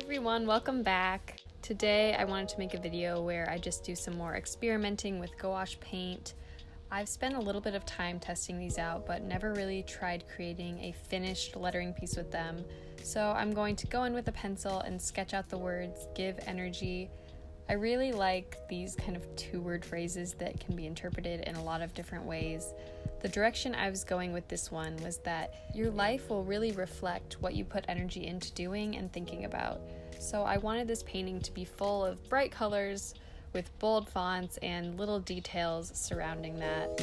everyone, welcome back. Today I wanted to make a video where I just do some more experimenting with gouache paint. I've spent a little bit of time testing these out, but never really tried creating a finished lettering piece with them. So I'm going to go in with a pencil and sketch out the words, give energy. I really like these kind of two-word phrases that can be interpreted in a lot of different ways. The direction I was going with this one was that your life will really reflect what you put energy into doing and thinking about. So I wanted this painting to be full of bright colors with bold fonts and little details surrounding that.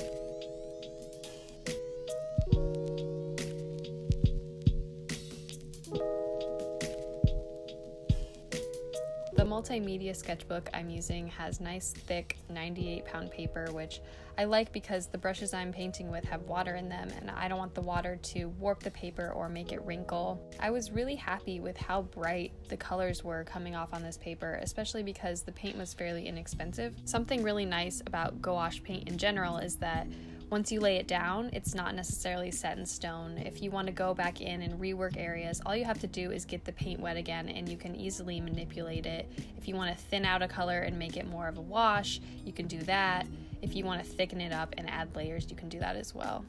The multimedia sketchbook I'm using has nice thick 98-pound paper, which I like because the brushes I'm painting with have water in them and I don't want the water to warp the paper or make it wrinkle. I was really happy with how bright the colors were coming off on this paper, especially because the paint was fairly inexpensive. Something really nice about gouache paint in general is that once you lay it down, it's not necessarily set in stone. If you want to go back in and rework areas, all you have to do is get the paint wet again and you can easily manipulate it. If you want to thin out a color and make it more of a wash, you can do that. If you want to thicken it up and add layers, you can do that as well.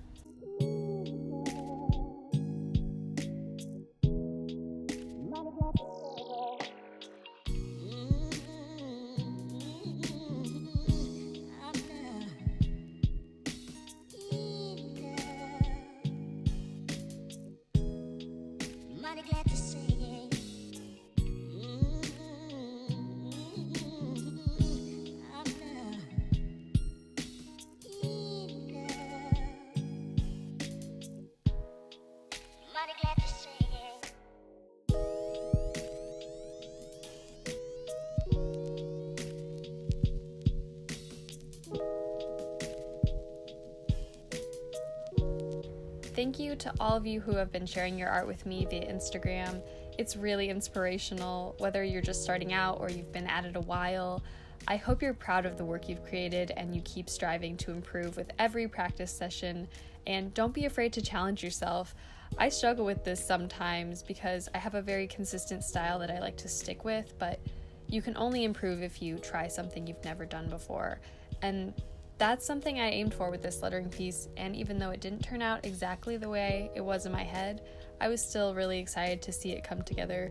Thank you to all of you who have been sharing your art with me via Instagram. It's really inspirational, whether you're just starting out or you've been at it a while. I hope you're proud of the work you've created and you keep striving to improve with every practice session, and don't be afraid to challenge yourself. I struggle with this sometimes because I have a very consistent style that I like to stick with, but you can only improve if you try something you've never done before. And that's something I aimed for with this lettering piece, and even though it didn't turn out exactly the way it was in my head, I was still really excited to see it come together.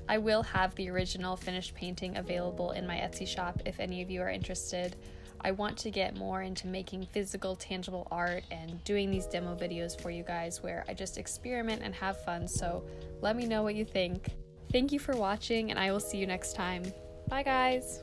I will have the original finished painting available in my Etsy shop if any of you are interested. I want to get more into making physical, tangible art and doing these demo videos for you guys where I just experiment and have fun, so let me know what you think. Thank you for watching, and I will see you next time. Bye guys!